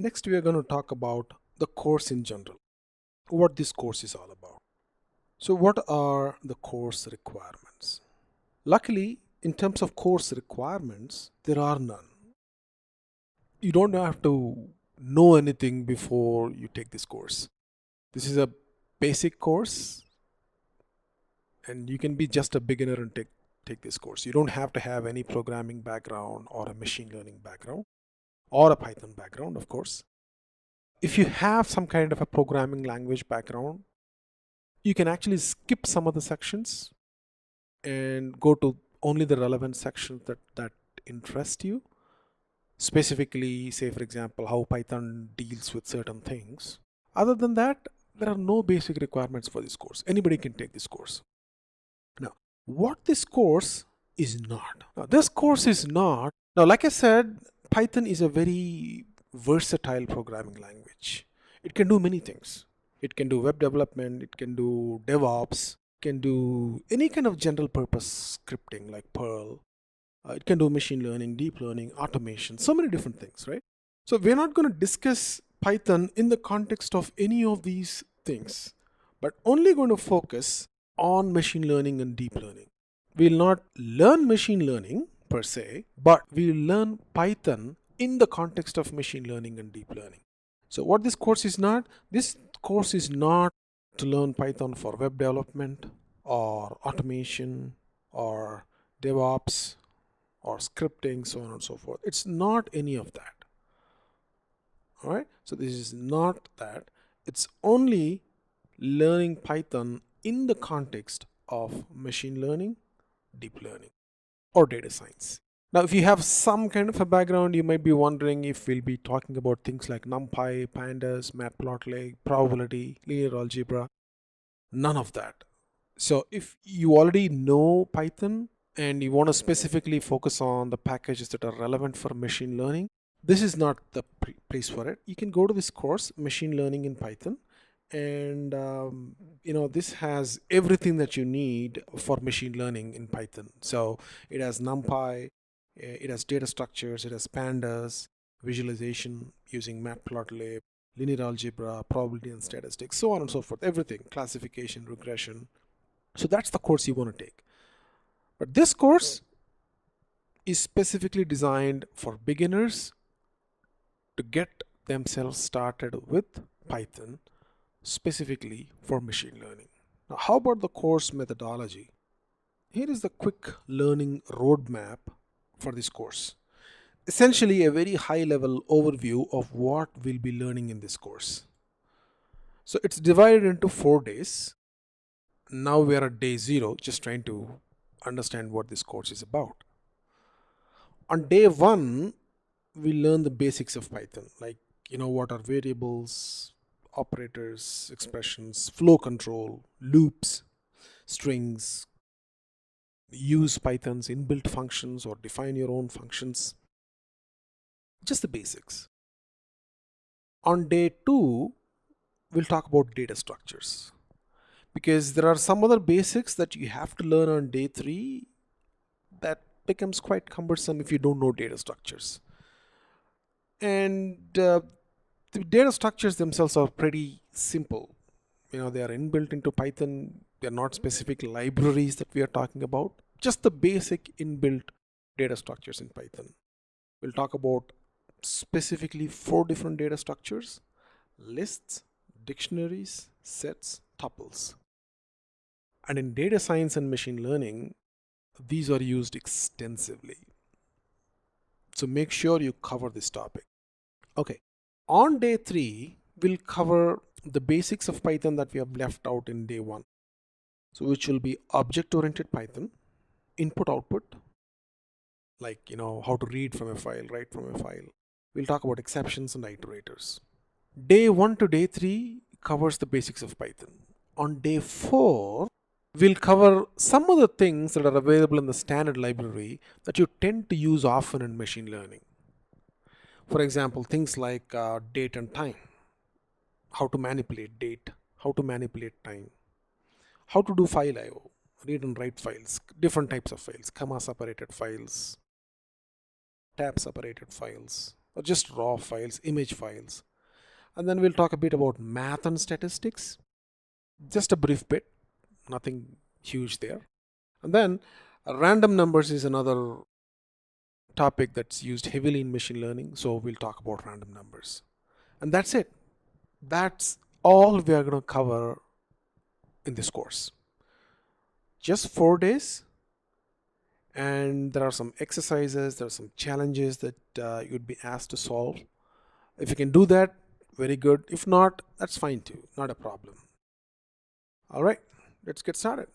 Next, we are going to talk about the course in general, what this course is all about. So, what are the course requirements? Luckily, in terms of course requirements, there are none. You don't have to know anything before you take this course. This is a basic course, and you can be just a beginner and take this course. You don't have to have any programming background or a machine learning background or a Python background, of course. If you have some kind of a programming language background, you can actually skip some of the sections and go to only the relevant sections that interest you. Specifically, say for example, how Python deals with certain things. Other than that, there are no basic requirements for this course. Anybody can take this course. Now, what this course is not. Now, this course is not. Now, like I said, Python is a very versatile programming language. It can do many things. It can do web development, it can do DevOps, it can do any kind of general purpose scripting like Perl. It can do machine learning, deep learning, automation, so many different things, right? So we're not going to discuss Python in the context of any of these things, but only going to focus on machine learning and deep learning. We'll not learn machine learning per se, but we'll learn Python in the context of machine learning and deep learning. So what this course is not, this course is not to learn Python for web development or automation or DevOps or scripting, so on and so forth. It's not any of that. All right. So this is not that. It's only learning Python in the context of machine learning, deep learning, or data science. Now, if you have some kind of a background, you might be wondering if we'll be talking about things like NumPy, Pandas, Matplotlib, probability, linear algebra. None of that. So if you already know Python and you want to specifically focus on the packages that are relevant for machine learning, this is not the place for it. You can go to this course, Machine Learning in Python, and this has everything that you need for machine learning in Python. So it has NumPy, it has data structures, it has pandas, visualization using Matplotlib, linear algebra, probability and statistics, so on and so forth, everything, classification, regression. So that's the course you want to take. But this course is specifically designed for beginners to get themselves started with Python, specifically for machine learning. Now, how about the course methodology? Here is the quick learning roadmap for this course. Essentially, a very high level overview of what we'll be learning in this course. So it's divided into 4 days. Now we are at day 0, just trying to understand what this course is about. On day 1, we learn the basics of Python, like what are variables, operators, expressions, flow control, loops, strings, use Python's inbuilt functions or define your own functions, just the basics. On day 2, we'll talk about data structures, because there are some other basics that you have to learn on day 3 that becomes quite cumbersome if you don't know data structures. And the data structures themselves are pretty simple. They are inbuilt into Python. They're not specific libraries that we are talking about, just the basic inbuilt data structures in Python. We'll talk about specifically 4 different data structures: lists, dictionaries, sets, tuples. And in data science and machine learning, these are used extensively. So make sure you cover this topic. Okay, on day 3, we'll cover the basics of Python that we have left out in day 1. So which will be object-oriented Python, input-output, like how to read from a file, write from a file. We'll talk about exceptions and iterators. Day 1 to day 3 covers the basics of Python. On day 4, we'll cover some of the things that are available in the standard library that you tend to use often in machine learning. For example, things like date and time, how to manipulate date, how to manipulate time, how to do file I/O, read and write files, different types of files, comma separated files, tab separated files, or just raw files, image files. And then we'll talk a bit about math and statistics, just a brief bit, nothing huge there. And then random numbers is another topic that's used heavily in machine learning, so we'll talk about random numbers. And that's it. That's all we are going to cover in this course. Just 4 days, and there are some exercises, there are some challenges that you'd be asked to solve. If you can do that, very good. If not, that's fine too, not a problem. All right, let's get started.